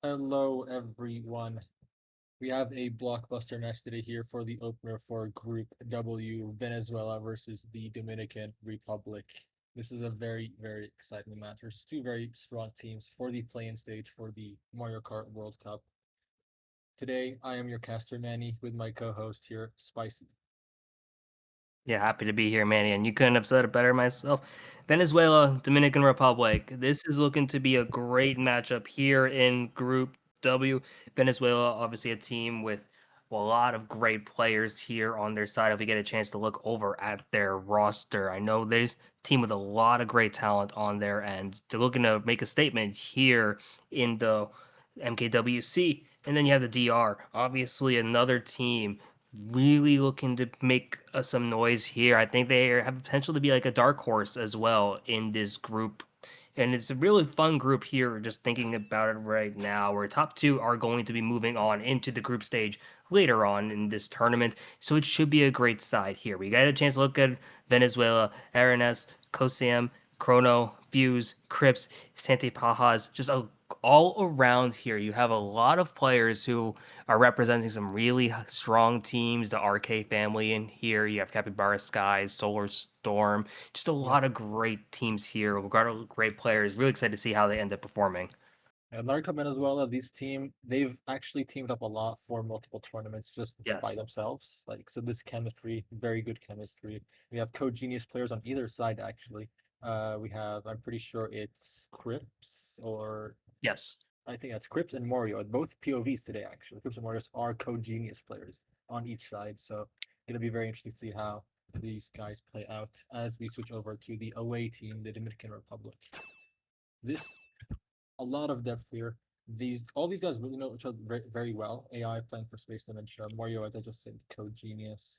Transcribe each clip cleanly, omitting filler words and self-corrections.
Hello, everyone. We have a blockbuster match today here for the opener for Group W, Venezuela versus the Dominican Republic. This is a very exciting match. There's two very strong teams for the play-in stage for the Mario Kart World Cup. Today, I am your caster Manny with my co-host here, Spicy. Yeah, happy to be here, Manny. And you couldn't have said it better myself. Venezuela, Dominican Republic. This is looking to be a great matchup here in Group W. Venezuela, obviously a team with a lot of great players here on their side. If we get a chance to look over at their roster, I know there's a team with a lot of great talent on their end. They're looking to make a statement here in the MKWC. And then you have the DR, obviously another team really looking to make some noise here. I think they have potential to be like a dark horse as well in this group. And it's a really fun group here, just thinking about it right now, where top two are going to be moving on into the group stage later on in this tournament. So it should be a great side here. We got a chance to look at Venezuela, Arenas, Cosam, Chrono, Fuse, Crips, Sante Pajas, just all around here. You have a lot of players who are representing some really strong teams. The RK family in here. You have Capybara Skies, Solar Storm. Just a Yep. lot of great teams here. We've got a great players. Really excited to see how they end up performing. And Narco Venezuela, they've actually teamed up a lot for multiple tournaments just by Yes. themselves. Like, so this chemistry, very good chemistry. We have co-genius players on either side, actually. I'm pretty sure it's Crips, or Yes. I think that's Crips and Mario, both POVs today, actually. Crips and Mario are co-genius players on each side. So, it'll be very interesting to see how these guys play out as we switch over to the away team, the Dominican Republic. This a lot of depth here. All these guys really know each other very well. AI playing for Space Dementia, Mario, as I just said, Code Genius.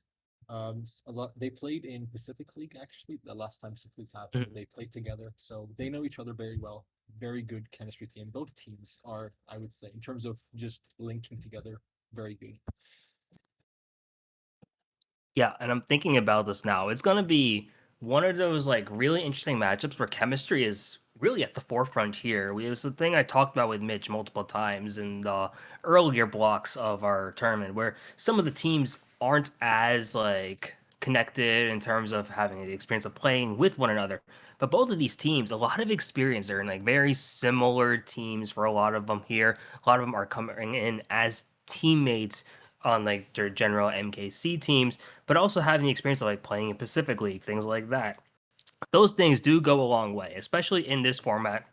A lot. They played in Pacific League actually. The last time Pacific League happened, Mhm. they played together, so they know each other very well. Very good chemistry team. Both teams are, I would say, in terms of just linking together, very good. Yeah, and I'm thinking about this now. It's gonna be one of those like really interesting matchups where chemistry is really at the forefront here. It's the thing I talked about with Mitch multiple times in the earlier blocks of our tournament, where some of the teams aren't as like connected in terms of having the experience of playing with one another. But both of these teams, a lot of experience. They're in like very similar teams for a lot of them here. A lot of them are coming in as teammates on like their general MKC teams, but also having the experience of like playing in Pacific League, things like that. Those things do go a long way, especially in this format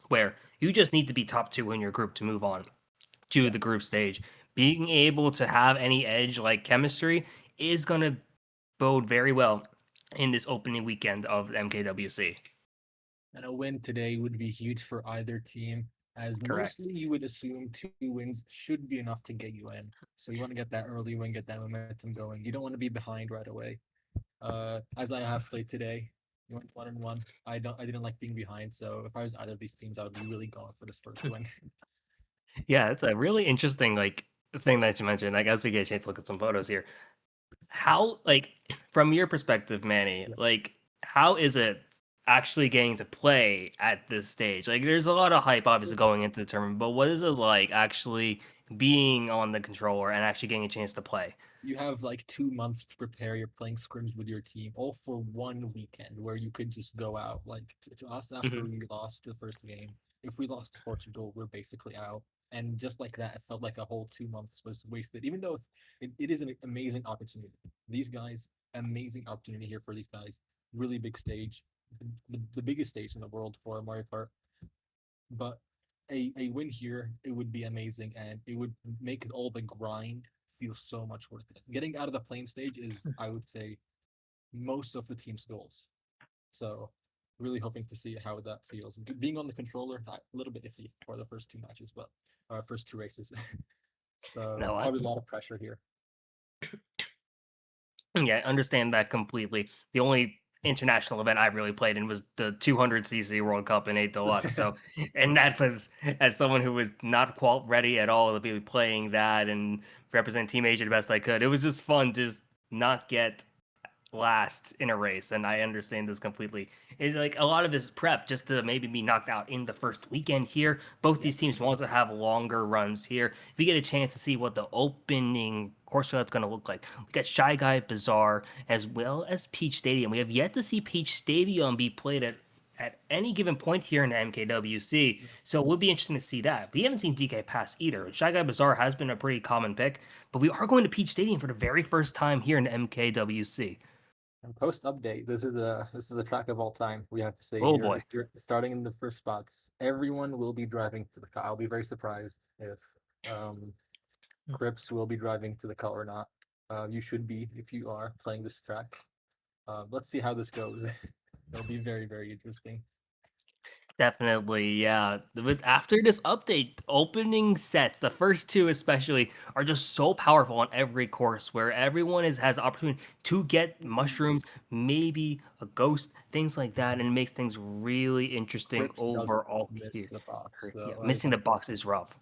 where you just need to be top two in your group to move on to Yeah. the group stage. Being able to have any edge like chemistry is going to bode very well in this opening weekend of MKWC. And a win today would be huge for either team, as Correct. mostly you would assume two wins should be enough to get you in. So you want to get that early win, get that momentum going. You don't want to be behind right away. As I have played today, you went 1-1. I didn't like being behind, so if I was either of these teams, I would be really going for this first win. Yeah, it's a really interesting like thing that you mentioned. Like as we get a chance to look at some photos here, how like from your perspective, Manny, Yeah. like how is it actually getting to play at this stage? Like there's a lot of hype obviously going into the tournament, but what is it like actually being on the controller and actually getting a chance to play? You have like 2 months to prepare. You're playing scrims with your team, all for one weekend where you could just go out. Like to us, after Mhm. we lost the first game, if we lost to Portugal, we're basically out. And just like that, it felt like a whole 2 months was wasted. Even though it is an amazing opportunity. These guys, amazing opportunity here for these guys. Really big stage, the biggest stage in the world for Mario Kart. But a win here, it would be amazing, and it would make it all the grind feel so much worth it. Getting out of the plane stage is, I would say, most of the team's goals. So, really hoping to see how that feels. Being on the controller, a little bit iffy for the first two matches, but first two races. So No, I probably a lot of pressure here. yeah, I understand that completely. The only international event I've really played in was the 200cc World Cup in 8 Deluxe. So, and that was as someone who was not quite ready at all to be playing that and represent Team Asia the best I could. It was just fun to just not get last in a race, and I understand this completely. It's like a lot of this prep just to maybe be knocked out in the first weekend here. Both Yeah. these teams want to have longer runs here. If you get a chance to see what the opening course that's going to look like, we got Shy Guy Bazaar as well as Peach Stadium. We have yet to see Peach Stadium be played at any given point here in the MKWC. So it would be interesting to see that. We haven't seen DK Pass either. Shy Guy Bazaar has been a pretty common pick, but we are going to Peach Stadium for the very first time here in the MKWC. And post update, this is a track of all time. We have to say Oh here, boy. if you're starting in the first spots, everyone will be driving to the car. I'll be very surprised if um, Crips will be driving to the car or not. You should be if you are playing this track. Let's see how this goes. It'll be very, very interesting. Definitely, yeah. With after this update, opening sets, the first two especially, are just so powerful on every course where everyone has the opportunity to get mushrooms, maybe a ghost, things like that, and it makes things really interesting Crips does overall miss here. the box, Yeah, so that is missing the unfortunate. box is rough.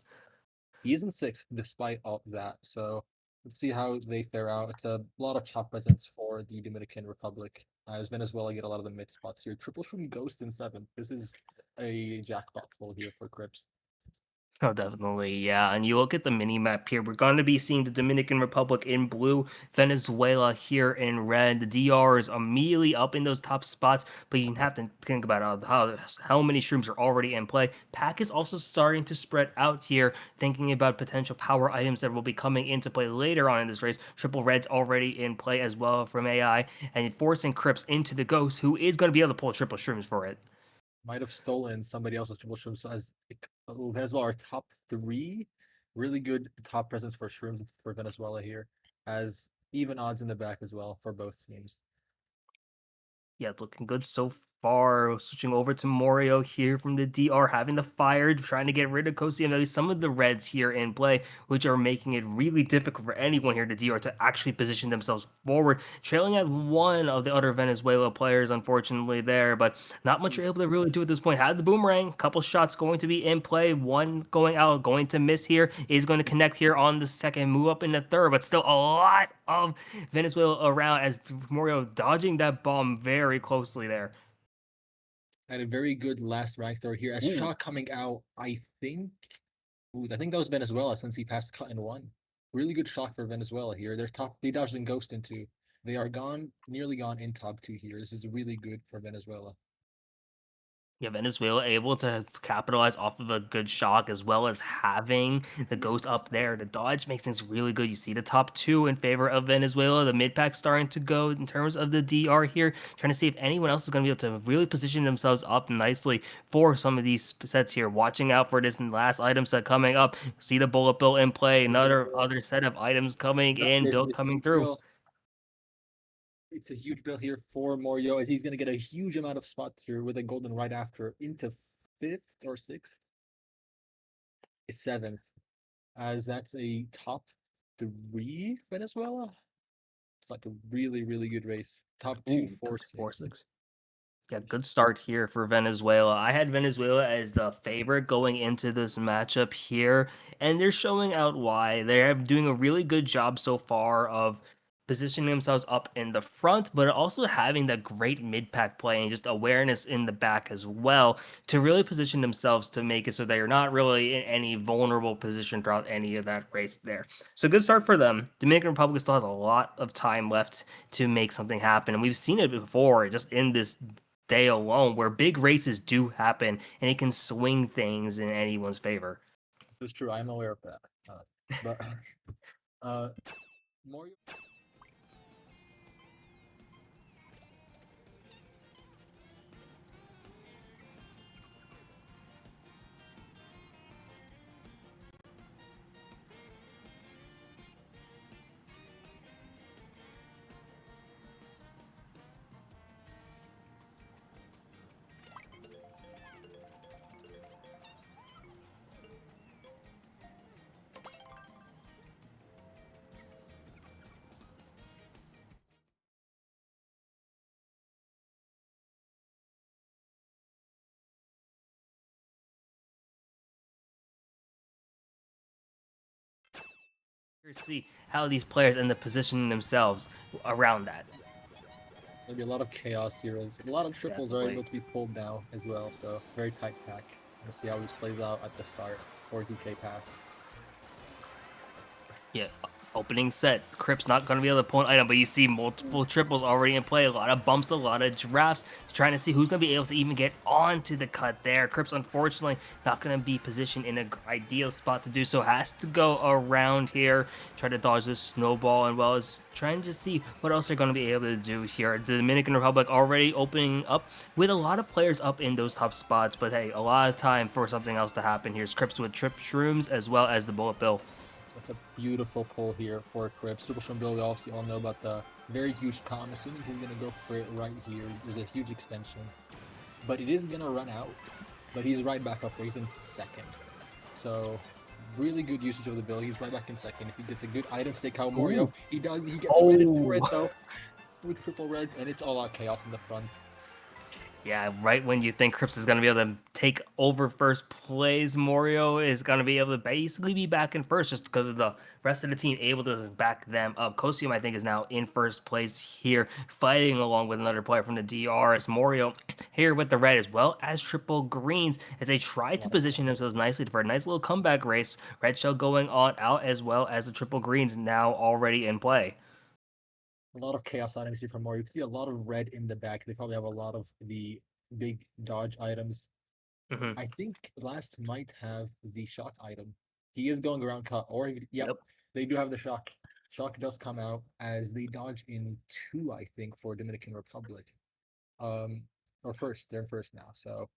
He is in sixth despite all that. So let's see how they fare out. It's a lot of chop presents for the Dominican Republic, as Venezuela get a lot of the mid spots here. Triple Shroom Ghost in seventh. This is a jackpot pull here for Crips. Oh, definitely, yeah. And you look at the mini map here. We're going to be seeing the Dominican Republic in blue, Venezuela here in red. The DR is immediately up in those top spots, but you have to think about how many shrooms are already in play. Pack is also starting to spread out here, thinking about potential power items that will be coming into play later on in this race. Triple Red's already in play as well from AI, and forcing Crips into the Ghost, who is going to be able to pull triple shrooms for it. Might have stolen somebody else's triple Shrooms. So as Venezuela are top three, really good top presence for Shrooms for Venezuela here, as even odds in the back as well for both teams. Yeah, it's looking good so far. Switching over to Morio here from the DR, having the fire, trying to get rid of Kosi and there's some of the reds here in play, which are making it really difficult for anyone here to DR to actually position themselves forward. Trailing at one of the other Venezuela players, unfortunately, there, but not much you're able to really do at this point. Had the boomerang, couple shots going to be in play, one going out, going to miss here, is going to connect here on the second, move up in the third, but still a lot of Venezuela around as Morio dodging that bomb very closely there. And a very good last rank throw here. As Ooh. shot coming out, I think that was Venezuela since he passed cut in one. Really good shot for Venezuela here. They're top. They dodged and ghost into. They are gone, nearly gone in top two here. This is really good for Venezuela. Yeah, Venezuela able to capitalize off of a good shock as well as having the ghost up there. The dodge makes things really good. You see the top two in favor of Venezuela. The mid pack starting to go in terms of the DR here, trying to see if anyone else is going to be able to really position themselves up nicely for some of these sets here. Watching out for this last item set coming up. See the bullet bill in play. Another other set of items coming in, This is build a coming huge through. bill. It's a huge bill here for Morio as he's going to get a huge amount of spots here with a golden right after into fifth or sixth. It's seventh, as that's a top three Venezuela. It's like a really, really good race. Top two, Ooh, four, 4 six. 6. Yeah, good start here for Venezuela. I had Venezuela as the favorite going into this matchup here, and they're showing out why. They're doing a really good job so far of positioning themselves up in the front, but also having that great mid pack play and just awareness in the back as well to really position themselves to make it so they're not really in any vulnerable position throughout any of that race there. So good start for them. Dominican Republic still has a lot of time left to make something happen, and we've seen it before just in this day alone where big races do happen and it can swing things in anyone's favor. It's true. I'm aware of that. But uh, Morio. See how these players end up positioning themselves around that. Maybe a lot of chaos heroes. A lot of triples are Definitely. able to be pulled now as well, so very tight pack. We'll see how this plays out at the start for DK Pass. Yeah, opening set. Crip's not going to be able to pull an item, but you see multiple triples already in play. A lot of bumps, a lot of drafts. Trying to see who's going to be able to even get onto the cut there. Crip's unfortunately not going to be positioned in an ideal spot to do so. Has to go around here, try to dodge this snowball, and well as trying to see what else they're going to be able to do here. The Dominican Republic already opening up with a lot of players up in those top spots, but hey, a lot of time for something else to happen. Here's Crips with Trip Shrooms as well as the Bullet Bill. That's a beautiful pull here for Crip. Super Shun Bill, we obviously all know about the very huge con. I'm assuming he's going to go for it right here. There's a huge extension. But it is going to run out. But he's right back up there. He's in second. So, really good usage of the bill. He's right back in second. If he gets a good item to take out Morio, he does. He gets redded for it, though. With triple red, and it's all out chaos in the front. Yeah, right when you think Crips is going to be able to take over first place, Morio is going to be able to basically be back in first just because of the rest of the team able to back them up. Cosium, I think, is now in first place here, fighting along with another player from the DRS. Morio here with the red as well as triple greens as they try to position themselves nicely for a nice little comeback race. Red shell going on out as well as the triple greens now already in play. A lot of chaos items here from Morio. You can see a lot of red in the back. They probably have a lot of the big dodge items. Hmm. I think last might have the shock item. He is going around cut, or yep, Yep. they do have the shock. Shock does come out as they dodge in two, I think, for Dominican Republic. Um, or first, they're in first now. So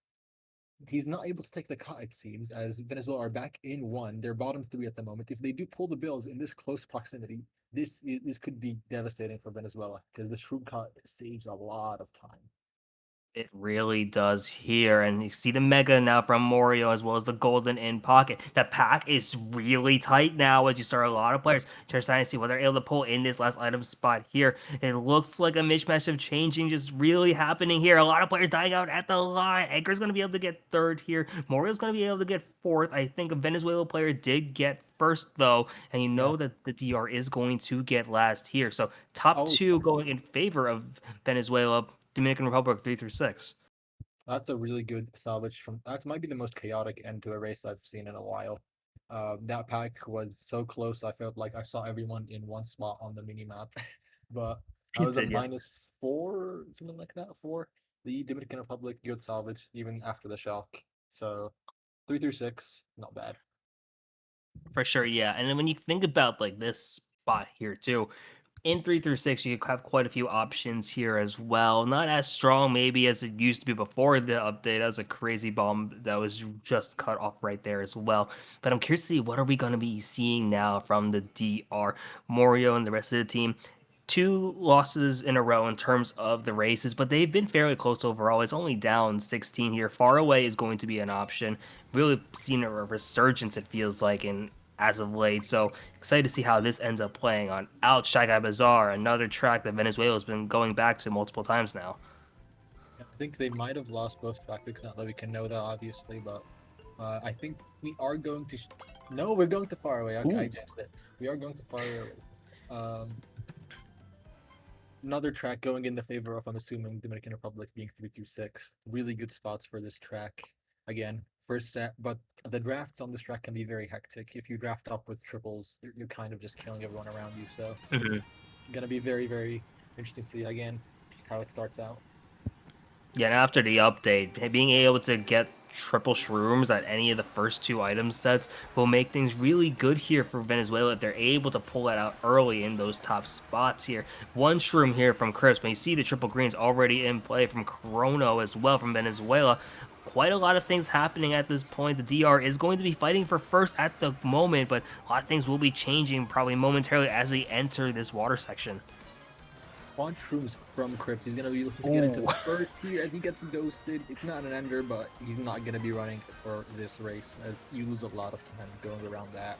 he's not able to take the cut, it seems, as Venezuela are back in one. They're bottom three at the moment. If they do pull the bills in this close proximity, this could be devastating for Venezuela because the shroom cut saves a lot of time. It really does here. And you see the Mega now from Morio as well as the Golden in pocket. The pack is really tight now as you start a lot of players just trying to see what they're able to pull in this last item spot here. It looks like a mishmash of changing just really happening here. A lot of players dying out at the line. Edgar's going to be able to get third here. Morio's going to be able to get fourth. I think a Venezuela player did get first though, and you Yeah. know that the DR is going to get last here. So top Oh, two going in favor of Venezuela. Dominican Republic 3 through 6. that's a really good salvage from that might be the most chaotic end to a race I've seen in a while. That pack was so close. I felt like I saw everyone in one spot on the mini map, but I It was a did, yeah, -4, something like that, for the Dominican Republic. Good salvage even after the shock. So 3 through 6, not bad. for sure, yeah. And then when you think about like this spot here too, in 3 through 6, you have quite a few options here as well. Not as strong maybe as it used to be before the update. That was a crazy bomb that was just cut off right there as well. But I'm curious to see what are we going to be seeing now from the DR, Morio and the rest of the team. Two losses in a row in terms of the races, but they've been fairly close overall. It's only down 16 here. Far away is going to be an option. Really seen a resurgence, it feels like, in as of late. So excited to see how this ends up playing on Out Shy Guy Bazaar, another track that Venezuela has been going back to multiple times now. I think they might have lost both tactics. Not that we can know that obviously, but I think we are going to. No, we're going to far away. I Ooh. jinxed it. We are going to far away. Another track going in the favor of, I'm assuming, Dominican Republic being 3 through 6. Really good spots for this track. Again, first set, but the drafts on this track can be very hectic. If you draft up with triples, you're kind of just killing everyone around you. So, Mhm. gonna be very, very interesting to see again how it starts out. Yeah, and after the update, being able to get triple shrooms at any of the first two item sets will make things really good here for Venezuela if they're able to pull that out early in those top spots here. One shroom here from Chris, but you see the triple greens already in play from Chrono as well from Venezuela. Quite a lot of things happening at this point. The DR is going to be fighting for first at the moment, but a lot of things will be changing probably momentarily as we enter this water section. Quad Shrooms from Crypt. He's gonna be looking to get into Ooh. first here as he gets ghosted. It's not an ender, but he's not gonna be running for this race as you lose a lot of time going around that.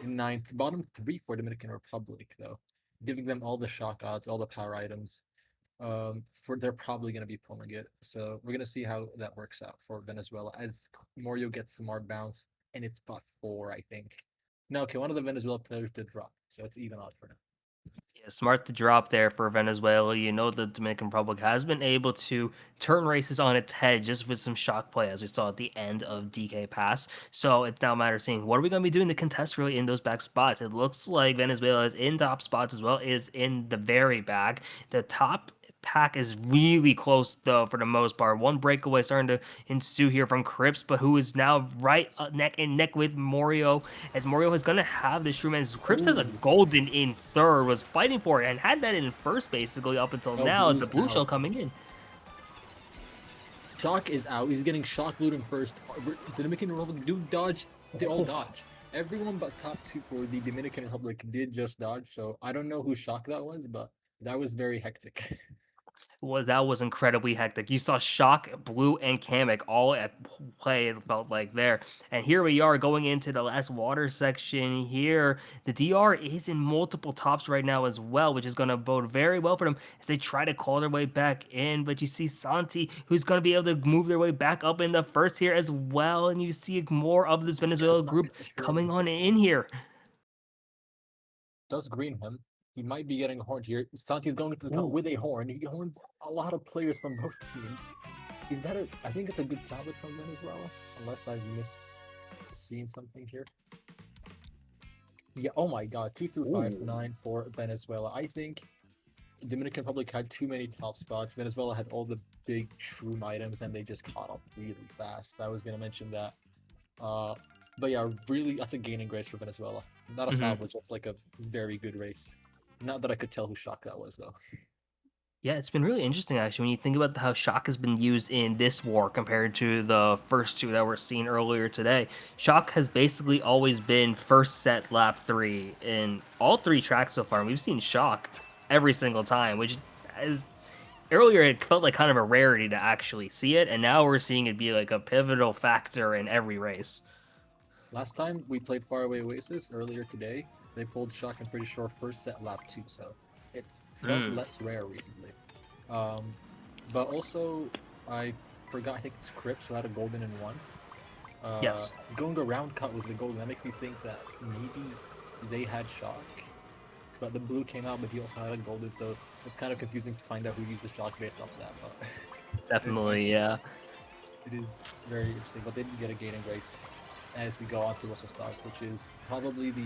In ninth, bottom three for Dominican Republic though, giving them all the shock odds, all the power items. For they're probably gonna be pulling it. So we're gonna see how that works out for Venezuela as Morio gets some more bounce, and it's buff 4, I think. No, okay, one of the Venezuela players did drop, so it's even odds for now. Yeah, smart to drop there for Venezuela. You know, the Dominican Republic has been able to turn races on its head just with some shock play, as we saw at the end of DK Pass. So it's now a matter of seeing what are we going to be doing to contest really in those back spots. It looks like Venezuela is in top spots as well, is in the very back. The top pack is really close though for the most part. One breakaway starting to ensue here from Crips, but who is now right neck and neck with Morio, as Morio is going to have this room, as Crips has a Oh, golden in third, was fighting for it and had that in first basically up until no, now. The Blue's blue out. shell coming in. Shock is out. He's getting shock loot in first. Dominican Republic do dodge. They all Oh, dodge. Everyone but top two for the Dominican Republic did just dodge. So I don't know whose shock that was, but that was very hectic. well, that was incredibly hectic. You saw Shock, Blue, and Kamek all at play, it felt like there. And here we are going into the last water section here. The DR is in multiple tops right now as well, which is going to bode very well for them as they try to call their way back in. But you see Santi, who's going to be able to move their way back up in the first here as well. And you see more of this Yes, Venezuela not group get destroyed. coming on in here. Does green him. He might be getting horned here. Santi's going to the top Ooh. with a horn. He horns a lot of players from both teams. Is that a? I think it's a good salvage from Venezuela, unless I've seen something here. Yeah. Oh my God. 2 through 5, Ooh. 9 for Venezuela. I think Dominican Republic had too many top spots. Venezuela had all the big shroom items, and they just caught up really fast. I was gonna mention that. Uh, but yeah, really, that's a gaining grace for Venezuela. Not a Mhm. salvage. That's like a very good race. Not that I could tell who shock that was though. Yeah, it's been really interesting actually when you think about how shock has been used in this war compared to the first two that were seen earlier today. Shock has basically always been first set lap 3 in all 3 tracks so far. And we've seen shock every single time, which is earlier it felt like kind of a rarity to actually see it, and now we're seeing it be like a pivotal factor in every race. Last time we played Faraway Oasis earlier today, they pulled shock. I'm pretty sure first set lap 2, so it's felt Mm, less rare recently. Um, but also I forgot. I think it's Crips who had a golden in one. yes. Going around cut with the golden, that makes me think that maybe they had shock, but the blue came out, but he also had a golden, so it's kind of confusing to find out who used the shock based off that. But Definitely, yeah. it is very interesting. But they did get a gain in grace as we go on to Russell Stock, which is probably the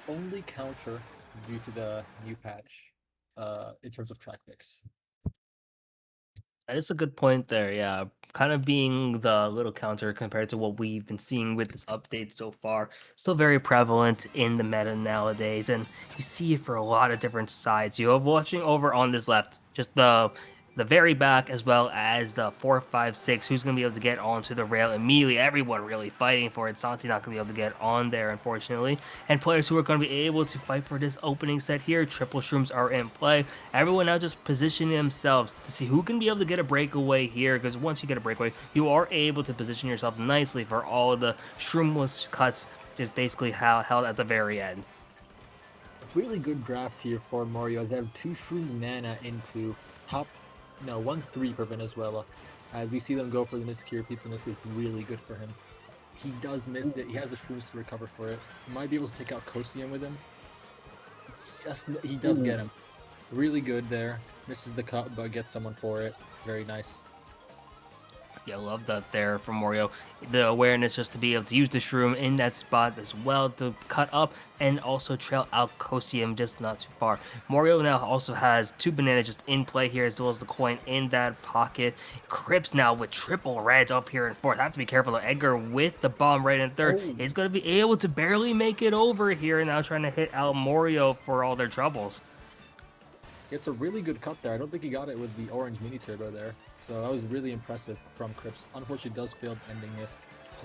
only counter due to the new patch in terms of track picks. That is a good point there. Yeah, kind of being the little counter compared to what we've been seeing with this update so far. Still very prevalent in the meta nowadays, and you see it for a lot of different sides. You have watching over on this left, just the very back as well as the 4, 5, 6. Who's going to be able to get onto the rail immediately? Everyone really fighting for it. Santi not going to be able to get on there, unfortunately. And players who are going to be able to fight for this opening set here, triple shrooms are in play. Everyone now just positioning themselves to see who can be able to get a breakaway here, because once you get a breakaway, you are able to position yourself nicely for all of the shroomless cuts, just basically held at the very end. Really good draft here for Mario, as they have two Shroom Nana into top, no, 1-3 for Venezuela. As we see them go for the Miscure Pizza Miss, is really good for him. He does miss it. He has the Shrooms to recover for it. He might be able to take out Kosium with him. He does get him. Really good there. Misses the cut, but gets someone for it. Very nice. Yeah, love that there from Morio. The awareness just to be able to use the shroom in that spot as well to cut up and also trail out Kosium just not too far. Morio now also has 2 bananas just in play here as well as the coin in that pocket. Crips now with triple reds up here in fourth. Have to be careful though. Edgar with the bomb right in third Oh, is going to be able to barely make it over here, now trying to hit out Morio for all their troubles. it's a really good cut there. I don't think he got it with the orange mini turbo there. So that was really impressive from Crips. Unfortunately, does fail ending this.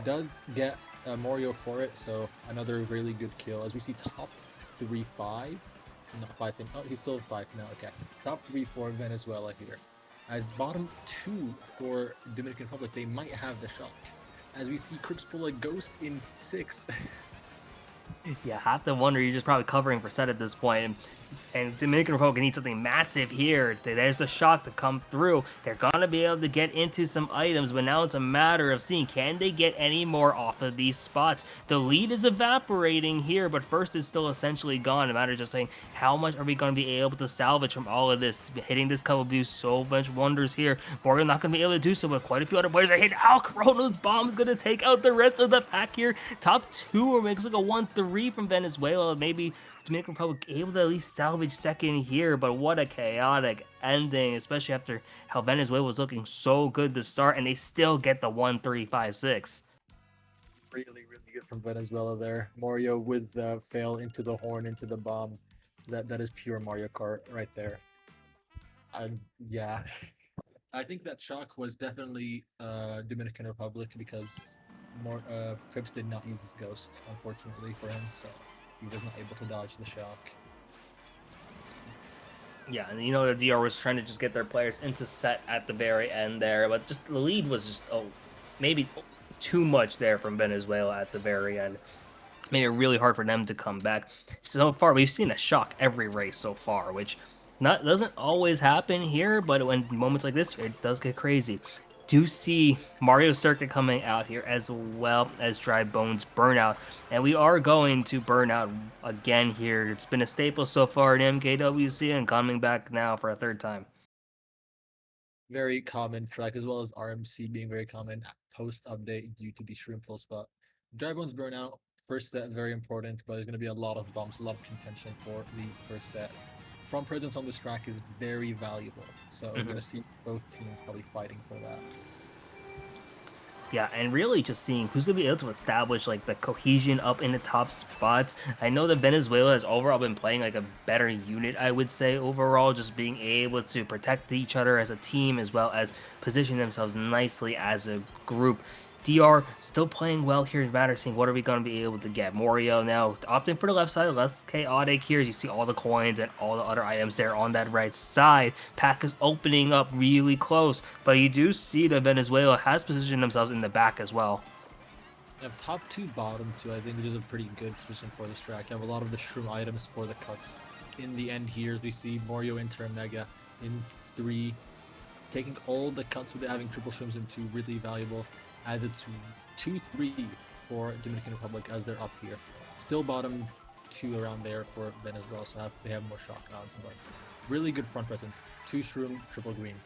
Does get Mario for it, so another really good kill. As we see top 3, 5. Not 5. Oh, he's still 5 now. Okay. Top 3 for Venezuela here. As bottom 2 for Dominican Republic, they might have the shock. As we see Crips pull a ghost in 6. Yeah, have to wonder you're just probably covering for set at this point. And And Dominican Republic needs something massive here. There's a shock to come through. They're gonna be able to get into some items, but now it's a matter of seeing, can they get any more off of these spots? The lead is evaporating here, but first is still essentially gone. A matter of just saying, how much are we gonna be able to salvage from all of this? Hitting this couple views so much wonders here. Mario not gonna be able to do so, but quite a few other players are hitting. Corona's bomb is gonna take out the rest of the pack here. Top two, or makes like a 1-3 from Venezuela. Maybe Dominican Republic able to at least salvage second here, but what a chaotic ending, especially after how Venezuela was looking so good to start, and they still get the 1-3-5-6. Really, really good from Venezuela there. Mario with the fail into the horn, into the bomb. That is pure Mario Kart right there. And yeah, I think that shock was definitely Dominican Republic because Cripps did not use his ghost, unfortunately for him, so he was not able to dodge the shock. Yeah, and the DR was trying to just get their players into set at the very end there, but just the lead was just maybe too much there from Venezuela at the very end. Made it really hard for them to come back. So far, we've seen a shock every race so far, which doesn't always happen here, but when moments like this, it does get crazy. Do see Mario Circuit coming out here as well as Dry Bones Burnout, and we are going to Burnout again here. It's been a staple so far in MKWC and coming back now for a third time. Very common track, as well as RMC being very common post update due to the shrimp full spot. Dry Bones Burnout, first set, very important, but there's going to be a lot of bumps, a lot of contention for the first set. From presence on this track is very valuable, so we're going to see both teams probably fighting for that. Yeah, and really just seeing who's going to be able to establish like the cohesion up in the top spots. I know that Venezuela has overall been playing like a better unit, I would say, overall, just being able to protect each other as a team as well as position themselves nicely as a group. DR still playing well here. Matter seeing what are we going to be able to get. Mario now opting for the left side, less chaotic here as you see all the coins and all the other items there on that right side. Pack is opening up really close, but you do see that Venezuela has positioned themselves in the back as well. You have top two, bottom two, I think, which is a pretty good position for this track. You have a lot of the shroom items for the cuts. In the end here, we see Mario Inter Mega in 3, taking all the cuts with having triple shrooms into really valuable, as it's 2-3 for Dominican Republic as they're up here. Still bottom 2 around there for Venezuela, so they have more shock odds, but really good front presence. 2 shroom, triple greens.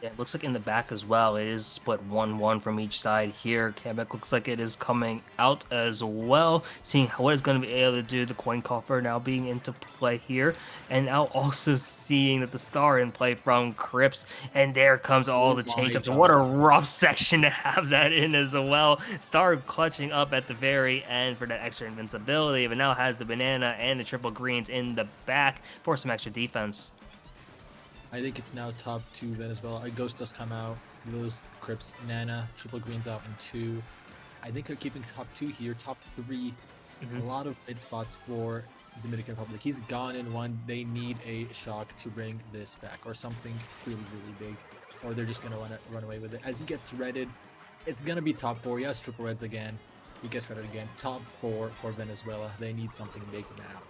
Yeah, it looks like in the back as well, it is split 1-1 from each side here. Quebec looks like it is coming out as well. Seeing what it's going to be able to do. The coin coffer now being into play here. And now also seeing that the star in play from Cripps. And there comes all the change-ups. What a rough section to have that in as well. Star clutching up at the very end for that extra invincibility. But now has the banana and the triple greens in the back for some extra defense. I think it's now top 2 Venezuela. Ghost does come out. Those Cripps, Nana, triple greens out in 2. I think they're keeping top 2 here. Top 3, a lot of mid spots for Dominican Republic. He's gone in 1. They need a shock to bring this back, or something really, really big, or they're just gonna run away with it. As he gets redded, it's gonna be top 4. He has triple reds again. He gets redded again. Top 4 for Venezuela. They need something big now.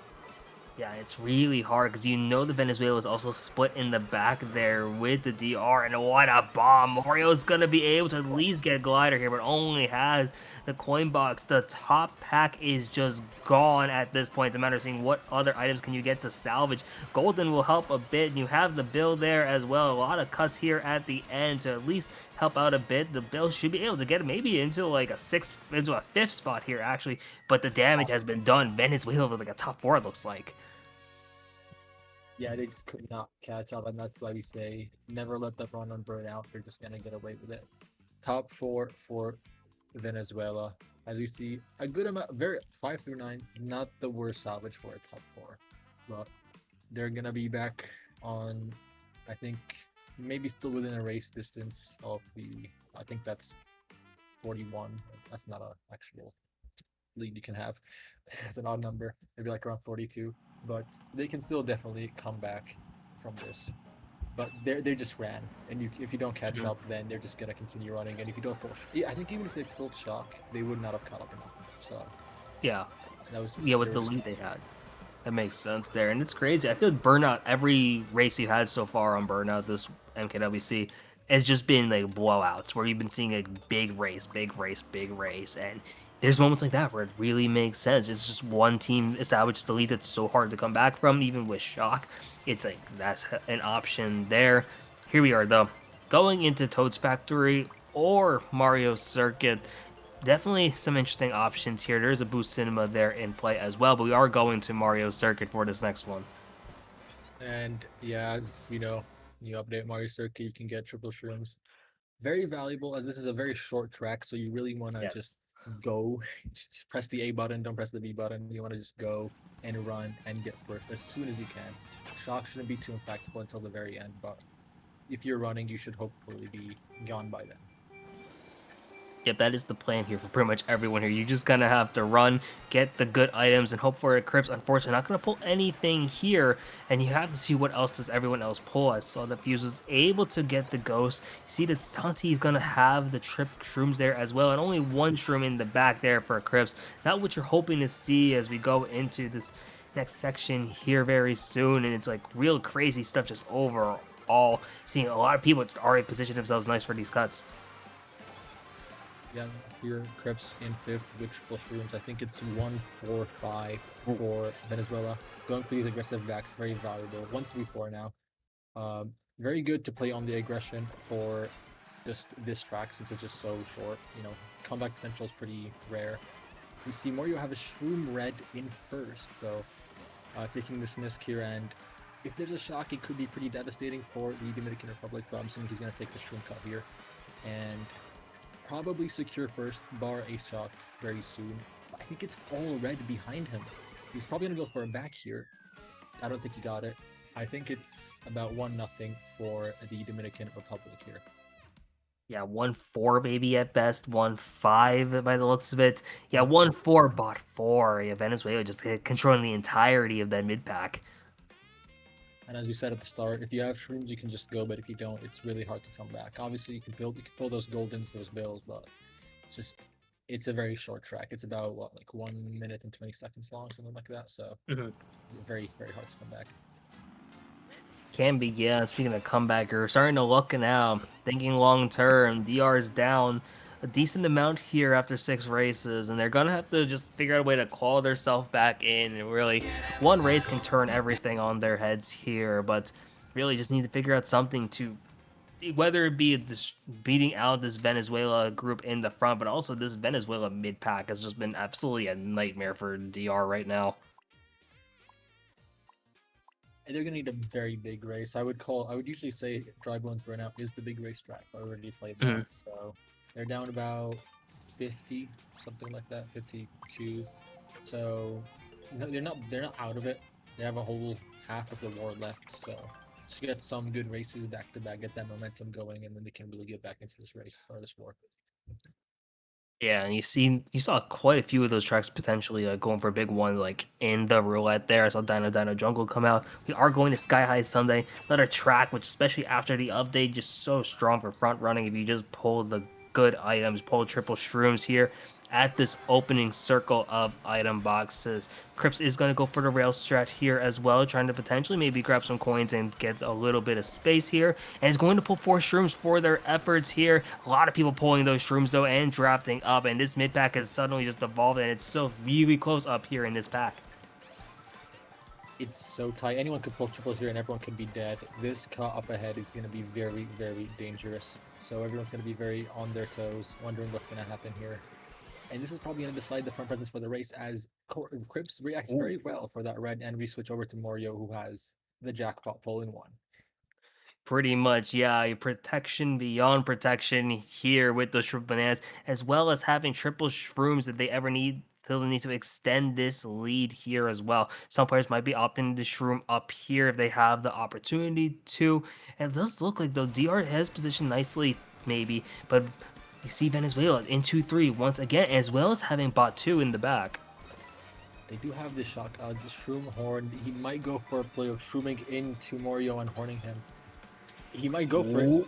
Yeah, it's really hard because the Venezuela is also split in the back there with the DR, and what a bomb. Mario's going to be able to at least get a glider here, but only has the coin box. The top pack is just gone at this point. It's a matter of seeing what other items can you get to salvage. Golden will help a bit, and you have the bill there as well. A lot of cuts here at the end to at least help out a bit. The bill should be able to get maybe into like a 5th spot here, actually, but the damage has been done. Venezuela with like a top 4, it looks like. Yeah, they just could not catch up, and that's why we say never let the run on burn out. They're just gonna get away with it. Top 4 for Venezuela, as we see a good amount, 5 through 9, not the worst salvage for a top 4, but they're gonna be back on, I think, maybe still within a race distance of the. I think that's 41. That's not an actual lead you can have. It's an odd number, maybe like around 42. But they can still definitely come back from this. But they just ran, and if you don't catch up, then they're just gonna continue running. And if you don't pull, I think even if they pulled shock, they would not have caught up enough. So yeah, that was just, with the lead they had. That makes sense there, and it's crazy. I feel like Burnout, every race we've had so far on Burnout this MKWC, has just been like blowouts where you've been seeing a big race, big race, big race, and there's moments like that where it really makes sense. It's just one team established the lead that's so hard to come back from, even with shock. It's like that's an option there. Here we are though, going into Toad's Factory or Mario Circuit. Definitely some interesting options here. There's a Boost Cinema there in play as well, but we are going to Mario Circuit for this next one. And yeah, as you know, you update Mario Circuit, you can get triple shrooms. Very valuable as this is a very short track, so you really want to just Yes. go, just press the A button, don't press the B button. You want to just go and run and get first as soon as you can. Shock shouldn't be too impactful until the very end, but if you're running, you should hopefully be gone by then. Yep, that is the plan here for pretty much everyone here. You just gonna have to run, get the good items, and hope for a Crips. Unfortunately, not gonna pull anything here, and you have to see what else does everyone else pull. I saw that Fuse was able to get the Ghost. You see that Santi is gonna have the Trip Shrooms there as well, and only one Shroom in the back there for Crips. Not what you're hoping to see as we go into this next section here very soon, and it's like real crazy stuff just overall. Seeing a lot of people just already position themselves nice for these cuts. Yeah, here Krebs in fifth with triple shrooms. I think it's 1-4-5 for Venezuela. Going for these aggressive backs, very valuable. 1-3-4 now. Very good to play on the aggression for just this track since it's just so short. You know, comeback potential is pretty rare. We see Mario have a shroom red in first, so taking this Nisk here, and if there's a shock, it could be pretty devastating for the Dominican Republic, but I'm assuming he's going to take the shroom cut here. And probably secure first, bar a shock very soon. I think it's all red behind him. He's probably gonna go for a back here. I don't think he got it. I think it's about 1-0 for the Dominican Republic here. Yeah, 1-4 maybe at best, 1-5 by the looks of it. Yeah, 1-4 bot 4. Yeah, Venezuela just controlling the entirety of that mid pack. And as we said at the start, if you have shrooms, you can just go, but if you don't, it's really hard to come back. Obviously, you can pull those goldens, those bills, but it's a very short track. It's about what, like 1 minute and 20 seconds long, something like that. So it's very, very hard to come back. Can be, yeah. Speaking of comebacker, starting to look now, thinking long term. DR is down a decent amount here after 6 races, and they're gonna have to just figure out a way to claw themselves back in. And really, one race can turn everything on their heads here, but really just need to figure out something to, whether it be this beating out this Venezuela group in the front, but also this Venezuela mid pack has just been absolutely a nightmare for DR right now. They're gonna need a very big race. I would usually say Dry Bones Burnout is the big race track. I already played that, so they're down about 50, something like that, 52. So no, they're not out of it. They have a whole half of the war left, so just get some good races back to back, get that momentum going, and then they can really get back into this race or this war. Yeah, and you saw quite a few of those tracks potentially going for a big one, like in the roulette there. I saw Dino Dino Jungle come out. We are going to Sky High Sunday, another track which, especially after the update, just so strong for front running. If you just pull the good items, pull triple shrooms here at this opening circle of item boxes. Crips is going to go for the rail strat here as well, trying to potentially maybe grab some coins and get a little bit of space here. And is going to pull 4 shrooms for their efforts here. A lot of people pulling those shrooms though and drafting up, and this mid pack has suddenly just evolved, and it's still really close up here in this pack. It's so tight. Anyone could pull triples here and everyone could be dead. This cut up ahead is going to be very, very dangerous. So everyone's going to be very on their toes, wondering what's going to happen here. And this is probably going to decide the front presence for the race, as Crips reacts very well for that red, and we switch over to Mario, who has the jackpot pull in 1. Pretty much, yeah. Protection beyond protection here with those triple bananas, as well as having triple shrooms that they ever need. Still need to extend this lead here as well. Some players might be opting to shroom up here if they have the opportunity to. And it does look like the DR has positioned nicely, maybe, but you see Venezuela in 2-3 once again, as well as having bot 2 in the back. They do have this shock, the shroom horn. He might go for a play of shrooming into Mario and horning him. He might go for it.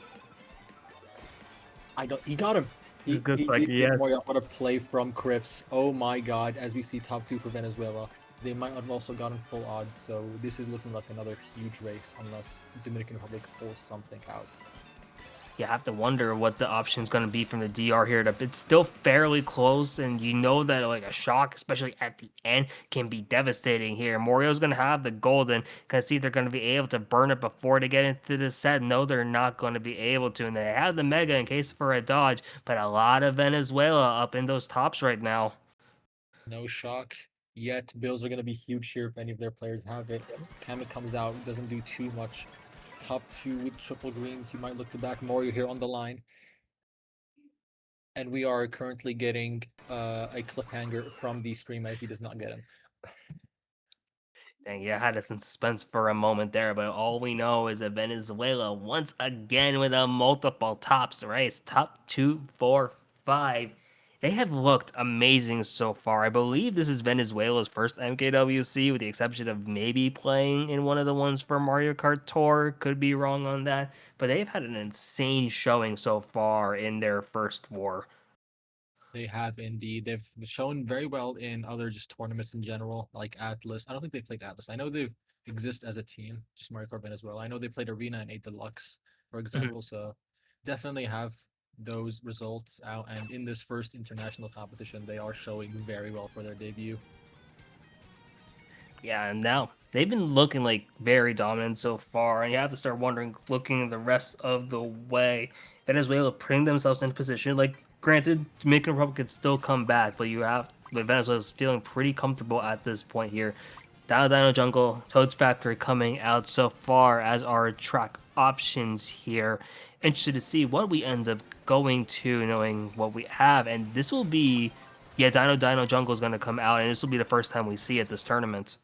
He got him. He looks like yes. Mario. What a play from Crips. Oh my god, as we see top 2 for Venezuela. They might have also gotten full odds, so this is looking like another huge race unless Dominican Republic pulls something out. You have to wonder what the option is going to be from the DR here. It's still fairly close, and you know that like a shock, especially at the end, can be devastating here. Morio's going to have the golden. Can see if they're going to be able to burn it before they get into the set. No, they're not going to be able to, and they have the mega in case for a dodge. But a lot of Venezuela up in those tops right now. No shock yet. Bills are going to be huge here if any of their players have it. Kamek comes out, doesn't do too much. Top two with triple greens. He might look to back Morio here on the line. And we are currently getting a cliffhanger from the stream as he does not get him. Dang, yeah, I had us in suspense for a moment there, but all we know is that Venezuela once again with a multiple tops race, top 2, 4, 5. They have looked amazing so far. I believe this is Venezuela's first MKWC, with the exception of maybe playing in one of the ones for Mario Kart Tour. Could be wrong on that, but they've had an insane showing so far in their first war. They have indeed. They've shown very well in other just tournaments in general, like Atlas. I don't think they played Atlas. I know they exist as a team, just Mario Kart Venezuela. I know they played Arena and 8 Deluxe, for example. So definitely have those results out. And in this first international competition, they are showing very well for their debut. Yeah, and now they've been looking like very dominant so far, and you have to start wondering, looking the rest of the way, Venezuela putting themselves in position. Like, granted, Dominican Republic could still come back, but but Venezuela's feeling pretty comfortable at this point here. Dino Jungle, Toad's Factory coming out so far as our track options here. Interested to see what we end up going to, knowing what we have, and this will be, yeah, Dino Jungle is going to come out, and this will be the first time we see it this tournament.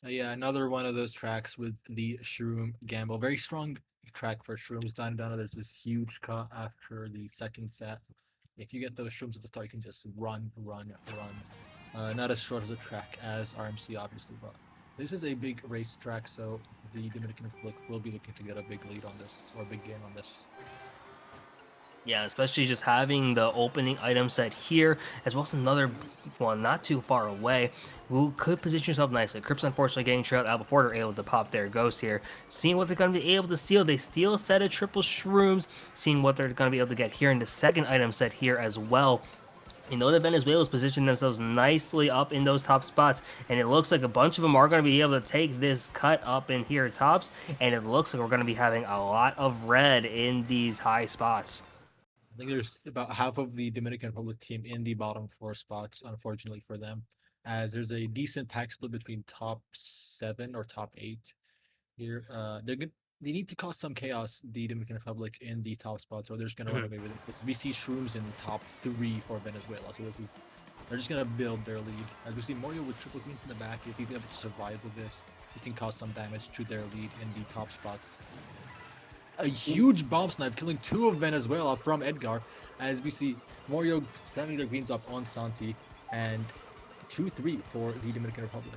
Yeah, another one of those tracks with the Shroom Gamble. Very strong track for Shrooms. Down. There's this huge cut after the second set. If you get those Shrooms at the start, you can just run. Not as short as a track as RMC, obviously, but this is a big race track, so the Dominican Republic will be looking to get a big lead on this, or a big game on this. Yeah, especially just having the opening item set here, as well as another one not too far away, who could position yourself nicely. Crips unfortunately getting trailed out before they're able to pop their ghost here. Seeing what they're going to be able to steal. They steal a set of triple shrooms, seeing what they're going to be able to get here in the second item set here as well. You know that Venezuela's positioned themselves nicely up in those top spots, and it looks like a bunch of them are going to be able to take this cut up in here tops, and it looks like we're going to be having a lot of red in these high spots. I think there's about half of the Dominican Republic team in the bottom four spots, unfortunately for them, as there's a decent pack split between top seven or top eight here. They're good. They need to cause some chaos, the Dominican Republic, in the top spots, or they're just gonna run away with it. Because we see Shrooms in the top three for Venezuela, so they're just gonna build their lead. As we see Mario with triple queens in the back, if he's able to survive with this, he can cause some damage to their lead in the top spots. A huge bomb snipe killing two of Venezuela from Edgar, as we see Mario sending their greens up on Santi, and 2-3 for the Dominican Republic.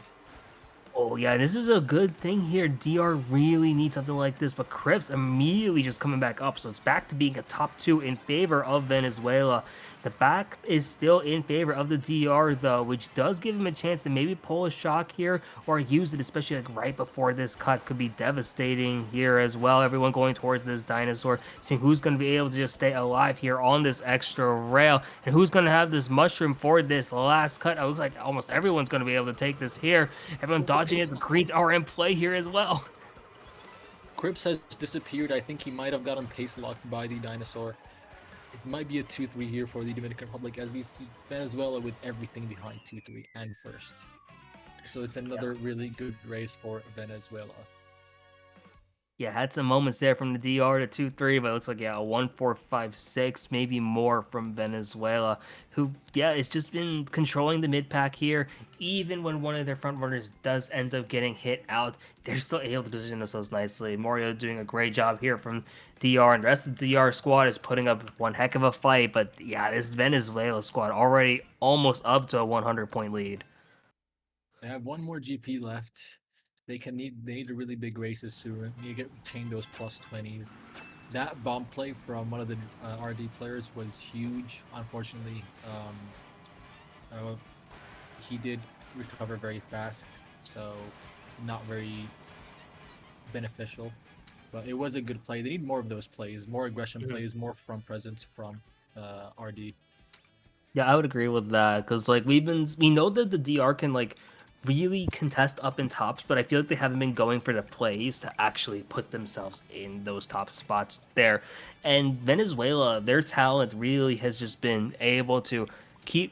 Oh yeah, this is a good thing here. DR really needs something like this, but Crips immediately just coming back up, so it's back to being a top two in favor of Venezuela. The back is still in favor of the DR though, which does give him a chance to maybe pull a shock here or use it, especially like right before this cut could be devastating here as well. Everyone going towards this dinosaur, seeing who's going to be able to just stay alive here on this extra rail, and who's going to have this mushroom for this last cut. It looks like almost everyone's going to be able to take this here. Everyone dodging it. The greens are in play here as well. Crips has disappeared. I think he might have gotten pace locked by the dinosaur. It might be a 2-3 here for the Dominican Republic, as we see Venezuela with everything behind 2-3 and first. So it's another really good race for Venezuela. Yeah, had some moments there from the DR to 2-3, but it looks like, yeah, a 1-4-5-6, maybe more from Venezuela, who, yeah, it's just been controlling the mid pack here. Even when one of their front runners does end up getting hit out, they're still able to position themselves nicely. Mario doing a great job here from DR, and the rest of the DR squad is putting up one heck of a fight. But yeah, this Venezuela squad already almost up to a 100-point lead. They have one more GP left. They need a really big races soon. You get chain those plus 20s. That bomb play from one of the RD players was huge. Unfortunately, he did recover very fast, so not very beneficial. But it was a good play. They need more of those plays, more aggression Mhm. plays, more front presence from RD. Yeah, I would agree with that because like we know that the DR can like really contest up in tops, but I feel like they haven't been going for the plays to actually put themselves in those top spots there. And Venezuela, their talent really has just been able to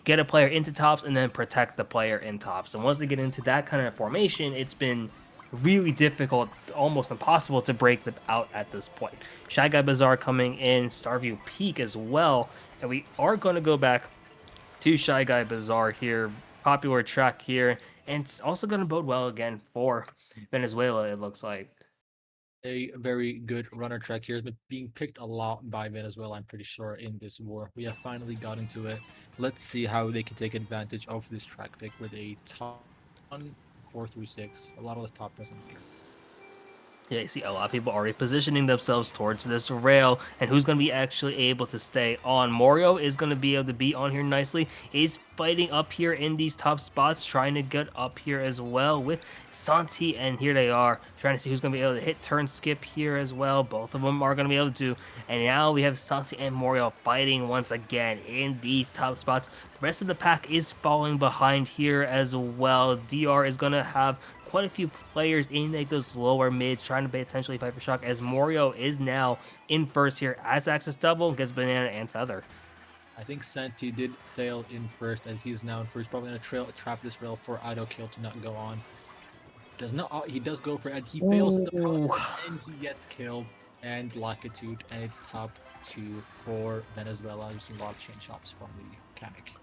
get a player into tops and then protect the player in tops. And once they get into that kind of formation, it's been really difficult, almost impossible to break them out at this point. Shy Guy Bazaar coming in, Starview Peak as well. And we are going to go back to Shy Guy Bazaar here. Popular track here. And it's also going to bode well again for Venezuela, it looks like. A very good runner track here has been being picked a lot by Venezuela, I'm pretty sure, in this war. We have finally got into it. Let's see how they can take advantage of this track pick with a ton 4 through 6. A lot of the top presence here. Yeah, you see a lot of people already positioning themselves towards this rail, and who's going to be actually able to stay on. Morio is going to be able to be on here nicely. He's fighting up here in these top spots, trying to get up here as well with Santi, and here they are, trying to see who's going to be able to hit turn skip here as well. Both of them are going to be able to, and now we have Santi and Morio fighting once again in these top spots. The rest of the pack is falling behind here as well. DR is going to have quite a few players in like those lower mids trying to potentially fight for shock as Morio is now in first here as Axis double gets banana and feather. I think Santi did fail in first, as he is now in first. Probably going to trap this rail for Ido Kill to not go on. Does not. He does go for it. He fails in the Ooh. process, and he gets killed. And Latitude, and it's top 2 for Venezuela. There's a lot of chain chops from the Kamek.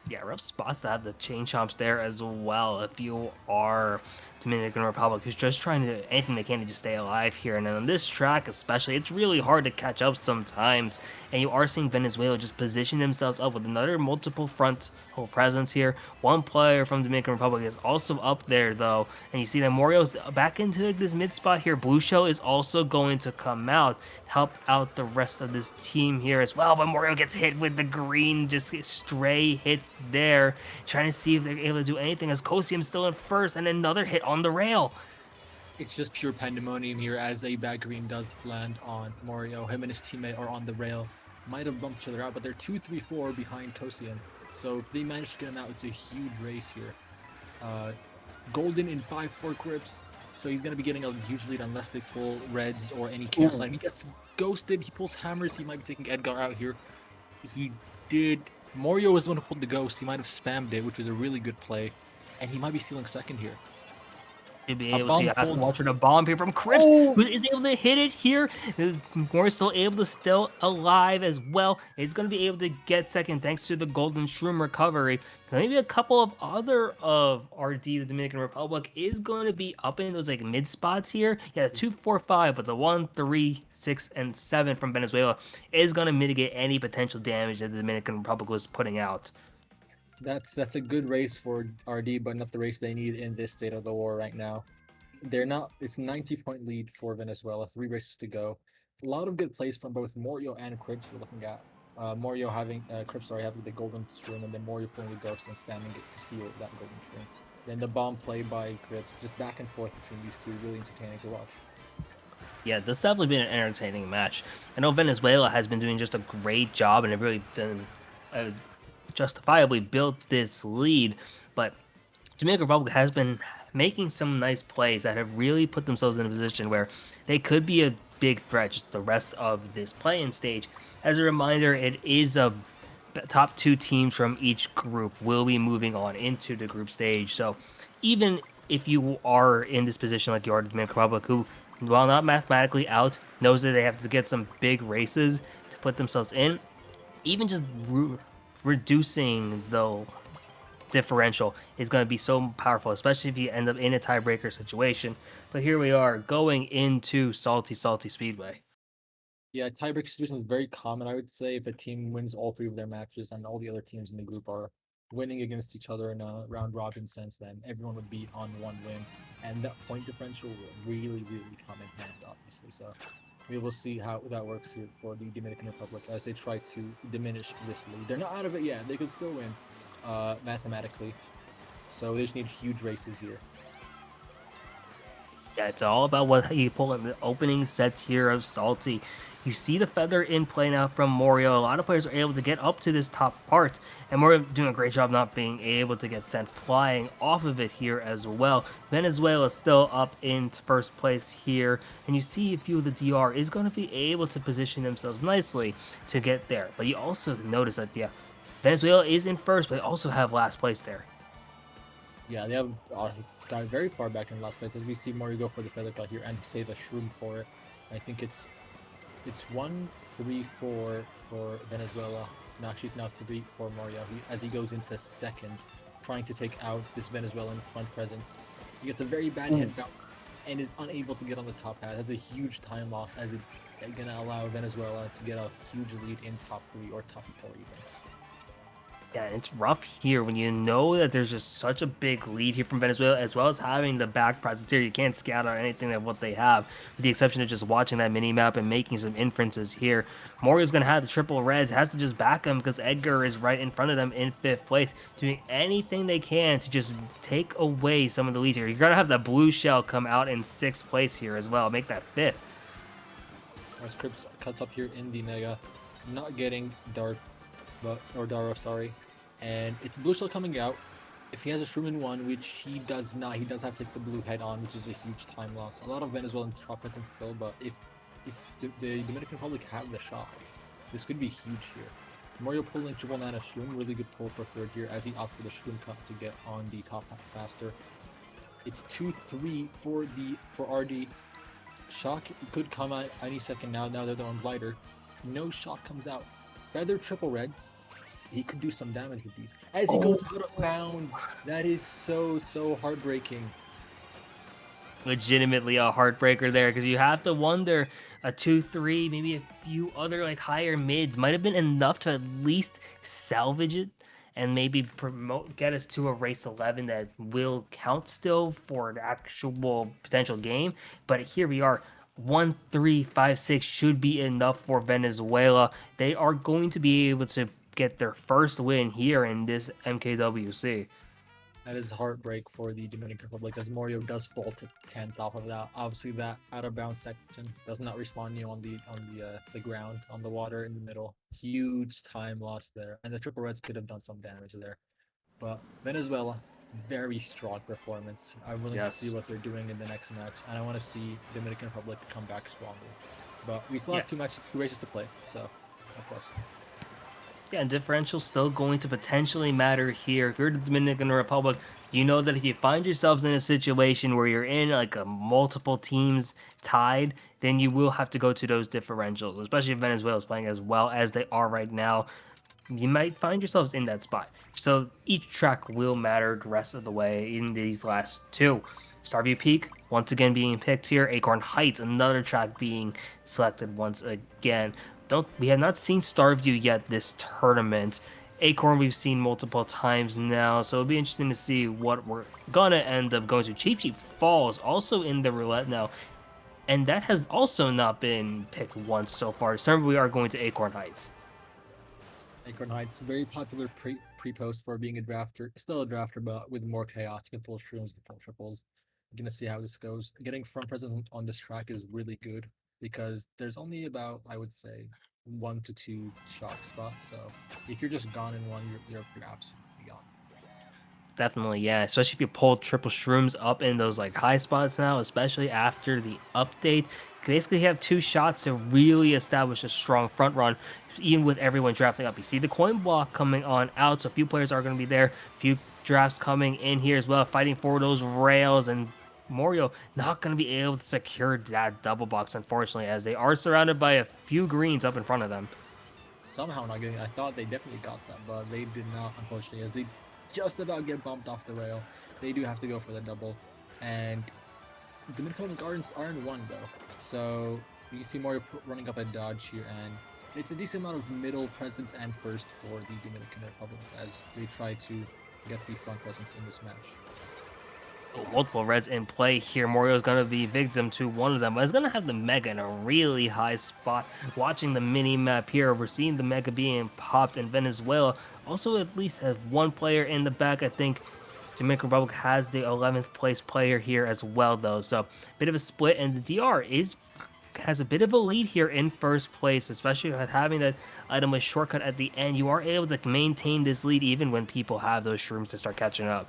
Yeah, rough spots to have the chain chomps there as well if you are Dominican Republic who's just trying to do anything they can to just stay alive here. And on this track especially, it's really hard to catch up sometimes. And you are seeing Venezuela just position themselves up with another multiple front whole presence here. One player from Dominican Republic is also up there though. And you see that Morio's back into like, this mid spot here. Blue Shell is also going to come out, help out the rest of this team here as well. But Morio gets hit with the green, just stray hits there, trying to see if they're able to do anything as Kosium's still in first and another hit on the rail. It's just pure pandemonium here as a bad green does land on Mario. Him and his teammate are on the rail. Might have bumped each other out, but they're 2-3-4 behind Kosium. So if they manage to get him out, it's a huge race here. Golden in 5-4 grips, so he's going to be getting a huge lead unless they pull reds or any chaos line. He gets ghosted, he pulls hammers, he might be taking Edgar out here. He did. Mario was the one who pulled the ghost, he might have spammed it, which was a really good play. And he might be stealing second here. To be A able bomb to ask pulled. Walter to bomb here from Crips, who is able to hit it here. Moore's still able to still alive as well. He's going to be able to get second thanks to the Golden Shroom recovery. Maybe a couple of other of RD, the Dominican Republic, is going to be up in those like mid spots here. Yeah, 2, 4, 5, but the 1, 3, 6, and 7 from Venezuela is going to mitigate any potential damage that the Dominican Republic was putting out. That's a good race for RD, but not the race they need in this state of the war right now. They're not. It's 90-point lead for Venezuela. 3 races to go. A lot of good plays from both Morio and Cribs. We're looking at Morio having Cribs sorry having the golden stream, and then Morio pulling the ghost and spamming it to steal that golden stream. Then the bomb play by Cribs, just back and forth between these two, really entertaining to watch. Yeah, this definitely been an entertaining match. I know Venezuela has been doing just a great job and have really done justifiably built this lead, but Dominican Republic has been making some nice plays that have really put themselves in a position where they could be a big threat just the rest of this play-in stage. As a reminder, it is a top 2 teams from each group will be moving on into the group stage. So even if you are in this position like you are the Dominican Republic, who, while not mathematically out, knows that they have to get some big races to put themselves in, even just reducing the differential is going to be so powerful, especially if you end up in a tiebreaker situation. But here we are going into Salty Speedway. Yeah, tiebreak situation is very common. I would say if a team wins all 3 of their matches and all the other teams in the group are winning against each other in a round robin sense, then everyone would be on 1 win, and that point differential will really come in hand, obviously. So we will see how that works here for the Dominican Republic as they try to diminish this lead. They're not out of it yet; they could still win, mathematically. So they just need huge races here. Yeah, it's all about what you pull in the opening sets here of Salty. You see the feather in play now from Morio. A lot of players are able to get up to this top part, and Morio doing a great job not being able to get sent flying off of it here as well. Venezuela still up in first place here, and you see a few of the DR is going to be able to position themselves nicely to get there. But you also notice that, yeah, Venezuela is in first, but they also have last place there. Yeah, they have got very far back in last place as we see Mario go for the feather cut here and save a shroom for it. I think it's 1-3-4 for Venezuela. No, actually, it's now 3 for Mario as he goes into second, trying to take out this Venezuelan front presence. He gets a very bad head bounce and is unable to get on the top hat. That's a huge time loss as it's going to allow Venezuela to get a huge lead in top 3 or top 4 even. Yeah, it's rough here when you know that there's just such a big lead here from Venezuela, as well as having the back presence here. You can't scout on anything of what they have, with the exception of just watching that mini map and making some inferences here. Morio's going to have the triple reds, has to just back him because Edgar is right in front of them in 5th place, doing anything they can to just take away some of the leads here. You're going to have the blue shell come out in 6th place here as well, make that 5th. As Crips cuts up here in the Mega, not getting Dark, or Daro, sorry. And it's blue shell coming out. If he has a shroom in 1, which he does not, he does have to take the blue head on, which is a huge time loss. A lot of Venezuelan top presence still, but if the Dominican Republic have the shot, this could be huge here. Mario pulling triple nana shroom, really good pull for third here as he opts for the shroom cut to get on the top half faster. It's 2-3 for RD. Shock could come out any second now they're the ones lighter. No shock comes out. Feather triple reds. He could do some damage with these. As he goes out of bounds. That is so heartbreaking. Legitimately a heartbreaker there because you have to wonder a 2-3, maybe a few other like higher mids might have been enough to at least salvage it and maybe get us to a race 11 that will count still for an actual potential game. But here we are. 1-3-5-6 should be enough for Venezuela. They are going to be able to get their first win here in this MKWC. That is heartbreak for the Dominican Republic as Mario does fall to 10th off of that. Obviously, that out of bounds section does not respawn you on the ground, on the water in the middle. Huge time loss there, and the triple reds could have done some damage there. But Venezuela, very strong performance. I'm willing to see what they're doing in the next match, and I want to see Dominican Republic come back strongly. But we still have two races to play, so of course. Yeah, and differential still going to potentially matter here. If you're the Dominican Republic, you know that if you find yourselves in a situation where you're in like a multiple teams tied, then you will have to go to those differentials, especially if Venezuela is playing as well as they are right now. You might find yourselves in that spot. So each track will matter the rest of the way in these last two. Starview Peak, once again being picked here. Acorn Heights, another track being selected once again. We have not seen Starview yet this tournament. Acorn we've seen multiple times now, so it'll be interesting to see what we're gonna end up going to. Cheap Cheap Falls also in the roulette now, and that has also not been picked once so far. This tournament we are going to Acorn Heights. Acorn Heights, very popular pre-post for being a drafter. Still a drafter, but with more chaos. You can pull shrooms, you can pull triples. You're gonna see how this goes. Getting front presence on this track is really good because there's only about, I would say, 1 to 2 shock spots. So if you're just gone in one, you're absolutely gone. Definitely, yeah. Especially if you pull triple shrooms up in those like high spots now, especially after the update. You basically have 2 shots to really establish a strong front run, even with everyone drafting up. You see the coin block coming on out, so a few players are going to be there. A few drafts coming in here as well, fighting for those rails, and Morio not going to be able to secure that double box, unfortunately, as they are surrounded by a few greens up in front of them. Somehow not getting. I thought they definitely got that, but they did not, unfortunately, as they just about get bumped off the rail. They do have to go for the double, and Dominican Gardens are in 1 though, so you see Mario running up a dodge here, and it's a decent amount of middle presence and first for the Dominican Republic as they try to get the front presence in this match. Multiple reds in play here. Morio's going to be victim to one of them. He's going to have the Mega in a really high spot. Watching the mini map here, we're seeing the Mega being popped in Venezuela. Also, at least have one player in the back, I think, Dominican Republic has the 11th place player here as well, though. So bit of a split, and the DR has a bit of a lead here in first place, especially with having that item with shortcut at the end. You are able to maintain this lead even when people have those shrooms to start catching up.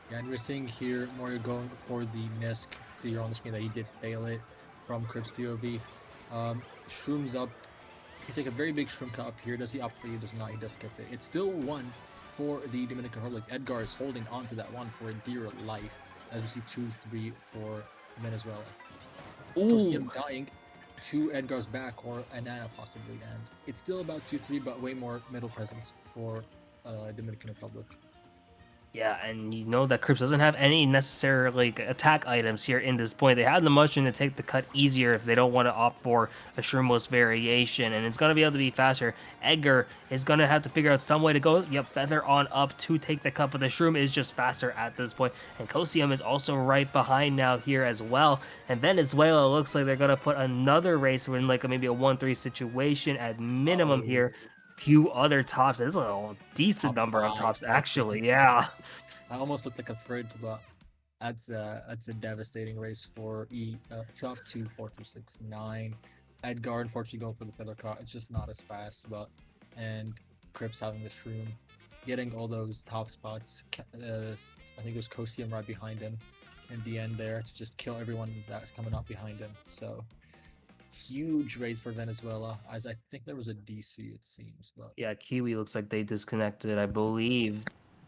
Yeah, and we're seeing here Mario going for the Nisk. See here on the screen that he did fail it from Crip's POV. Shrooms up. He take a very big shroom cut up here. Does he opt for it? Does not. He does get it. It's still one for the Dominican Republic. Edgar is holding on to that one for dear life. As we see 2-3 for Venezuela. Cosium dying to Edgar's back or Anana possibly, and it's still about 2-3, but way more middle presence for Dominican Republic. Yeah, and you know that Crips doesn't have any necessary like attack items here in this point. They have the mushroom to take the cut easier if they don't want to opt for a shroomless variation, and it's going to be able to be faster. Edgar is going to have to figure out some way to go, feather on up to take the cut, but the shroom is just faster at this point. And Cosium is also right behind now here as well. And Venezuela looks like they're going to put another race in like maybe a 1-3 situation at minimum here. Few other tops. There's a decent number of tops actually. Yeah. I almost looked like a Frid, but that's a devastating race for top 2, 4 through 6, 9. Edgar unfortunately going for the feather cut. It's just not as fast, but and Crips having the shroom, getting all those top spots. I think it was Cosium right behind him in the end there to just kill everyone that's coming up behind him. So huge race for Venezuela, as I think there was a DC, it seems. But yeah, Kiwi looks like they disconnected. I believe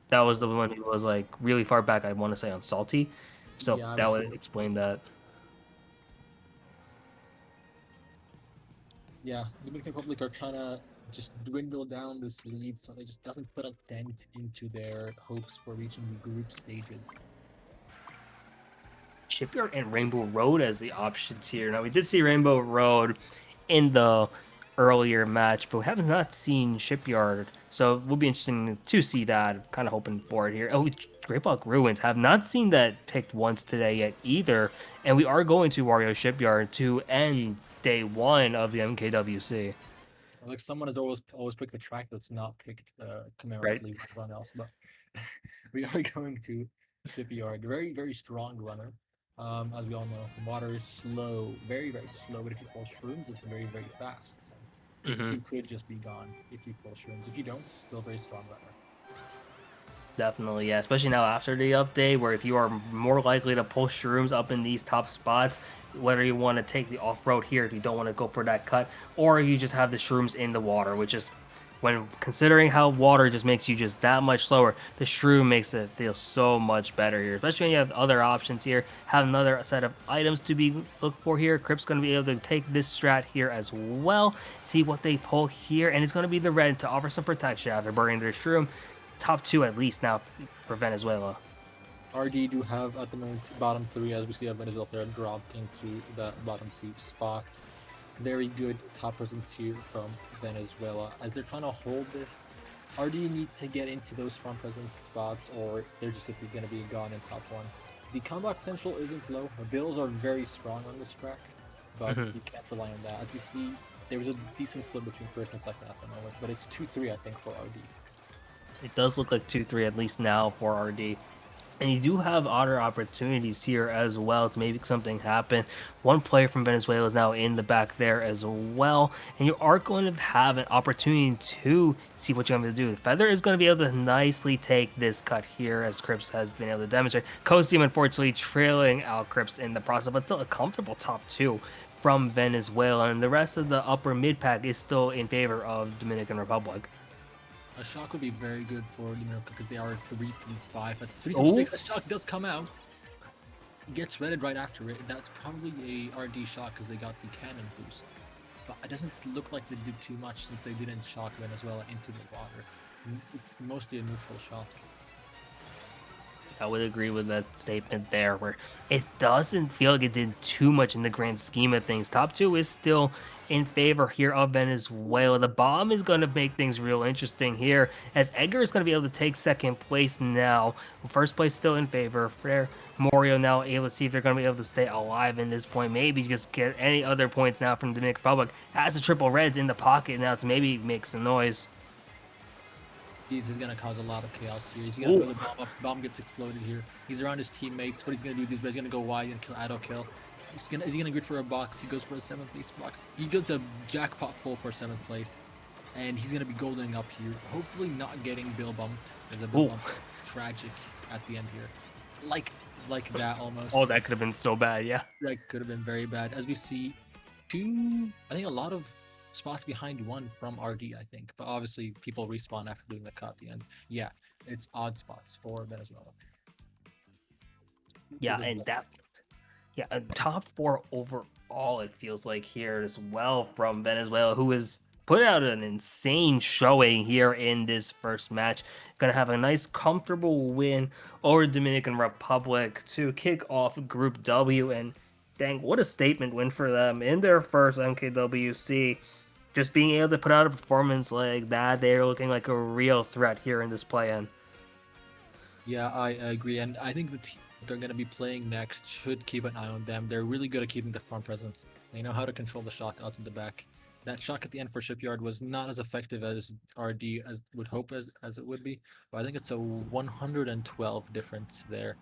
that was the one who was like really far back. I want to say on Salty, so yeah, that would explain that. Yeah, Dominican Republic are trying to just dwindle down this lead, so it just doesn't put a dent into their hopes for reaching the group stages. Shipyard and Rainbow Road as the options here. Now we did see Rainbow Road in the earlier match, but we have not seen Shipyard, so it will be interesting to see that. Kind of hoping for it here. Oh, Great Block Ruins, have not seen that picked once today yet either, and we are going to Wario Shipyard to end day 1 of the MKWC. Like someone has always picked the track that's not picked commemoratively by everyone else, but we are going to Shipyard. Very very strong runner. As we all know, the water is slow, very very slow. But if you pull shrooms, it's very very fast. So you could just be gone if you pull shrooms. If you don't, still very strong runner. Definitely, yeah. Especially now after the update, where if you are more likely to pull shrooms up in these top spots, whether you want to take the off-road here if you don't want to go for that cut, or you just have the shrooms in the water, which is, when considering how water just makes you just that much slower, the shroom makes it feel so much better here. Especially when you have other options here, have another set of items to be looked for here. Crip's going to be able to take this strat here as well, see what they pull here, and it's going to be the red to offer some protection after burning their shroom. Top 2 at least now for Venezuela. RD do have at the moment bottom 3, as we see Venezuela player dropped into the bottom 2 spot. Very good top presence here from Venezuela as they're trying to hold this. RD need to get into those front presence spots, or they're just simply going to be gone in top 1. The combat potential isn't low. The Bills are very strong on this track, but you can't rely on that. As you see, there was a decent split between first and second at the moment, but it's 2-3 I think for RD. It does look like 2-3 at least now for RD. And you do have other opportunities here as well to maybe something happen. One player from Venezuela is now in the back there as well. And you are going to have an opportunity to see what you're going to do. Feather is going to be able to nicely take this cut here, as Crips has been able to demonstrate. Cosium unfortunately trailing out Crips in the process, but still a comfortable top 2 from Venezuela. And the rest of the upper mid pack is still in favor of Dominican Republic. A shock would be very good for Dominican because they are 3-5. At 3-6, a shock does come out. Gets redded right after it. That's probably a RD shock because they got the cannon boost. But it doesn't look like they did too much since they didn't shock Venezuela into the water. It's mostly a neutral shock. I would agree with that statement there, where it doesn't feel like it did too much in the grand scheme of things. Top 2 is still in favor here of Venezuela. The bomb is going to make things real interesting here, as Edgar is going to be able to take second place now. First place still in favor. Frere Morio now able to see if they're going to be able to stay alive in this point. Maybe just get any other points now from Dominican Republic. Has the triple reds in the pocket now to maybe make some noise. He's gonna cause a lot of chaos here. He's gonna throw Ooh. the bomb up. Bomb gets exploded here. He's around his teammates. What he's gonna do? He's gonna go wide and kill auto kill. Is he gonna grid for a box? He goes for a seventh place box. He gets a jackpot pull for seventh place, and he's gonna be goldening up here. Hopefully not getting bill bumped. There's a bill Ooh. bump. Tragic at the end here. Like like that almost. Oh, that could have been so bad. Yeah. That could have been very bad. As we see, two, I think a lot of spots behind one from RD, I think. But obviously, people respawn after doing the cut at the end. Yeah, it's odd spots for Venezuela. Yeah, and that yeah, a top four overall, it feels like here as well from Venezuela, who has put out an insane showing here in this first match. Gonna have a nice, comfortable win over Dominican Republic to kick off Group W. And dang, what a statement win for them in their first MKWC. Just being able to put out a performance like that, they're looking like a real threat here in this play-in. Yeah, I agree, and I think the team they're going to be playing next should keep an eye on them. They're really good at keeping the front presence. They know how to control the shock out in the back. That shock at the end for Shipyard was not as effective as RD as would hope as it would be, but I think it's a 112 difference there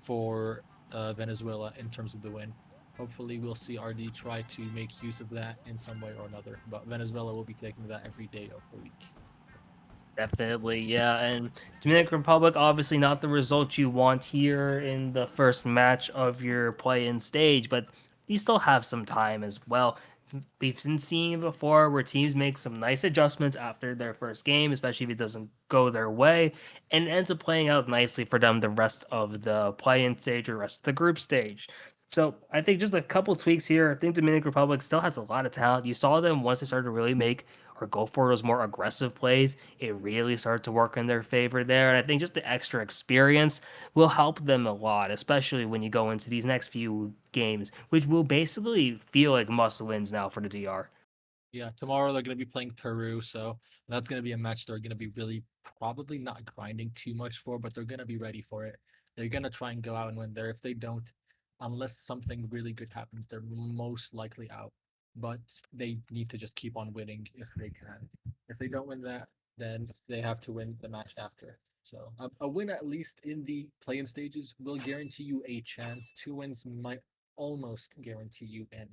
for Venezuela in terms of the win. Hopefully, we'll see RD try to make use of that in some way or another, but Venezuela will be taking that every day of the week. Definitely, yeah. And Dominican Republic, obviously not the result you want here in the first match of your play-in stage, but you still have some time as well. We've been seeing it before where teams make some nice adjustments after their first game, especially if it doesn't go their way, and it ends up playing out nicely for them the rest of the play-in stage or rest of the group stage. So I think just a couple tweaks here. I think Dominican Republic still has a lot of talent. You saw them once they started to really make or go for those more aggressive plays. It really started to work in their favor there. And I think just the extra experience will help them a lot, especially when you go into these next few games, which will basically feel like must wins now for the DR. Yeah, tomorrow they're going to be playing Peru, so that's going to be a match they're going to be really probably not grinding too much for, but they're going to be ready for it. They're going to try and go out and win there. If they don't, unless something really good happens, they're most likely out. But they need to just keep on winning if they can. If they don't win that, then they have to win the match after. So a win at least in the play-in stages will guarantee you a chance. Two wins might almost guarantee you in.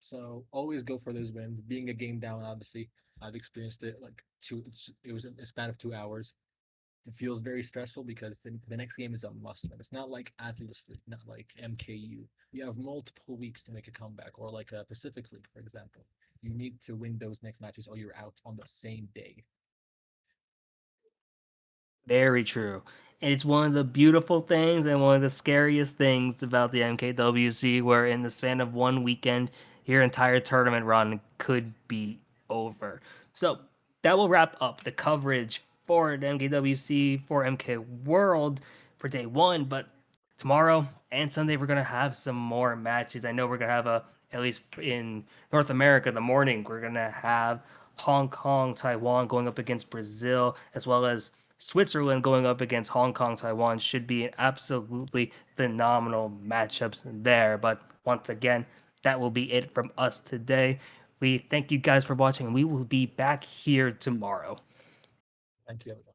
So always go for those wins. Being a game down, obviously, I've experienced it like two. It was a span of 2 hours. It feels very stressful because the next game is a must win. It's not like Atlas League, not like MKU. You have multiple weeks to make a comeback, or like a Pacific League, for example. You need to win those next matches, or you're out on the same day. Very true. And it's one of the beautiful things and one of the scariest things about the MKWC, where in the span of one weekend, your entire tournament run could be over. So that will wrap up the coverage for the MKWC for MKWorld for day one. But tomorrow and Sunday, we're going to have some more matches. I know we're going to have at least in North America, the morning, we're going to have Hong Kong, Taiwan going up against Brazil, as well as Switzerland going up against Hong Kong, Taiwan should be an absolutely phenomenal matchups there. But once again, that will be it from us today. We thank you guys for watching, and we will be back here tomorrow. Thank you, everyone.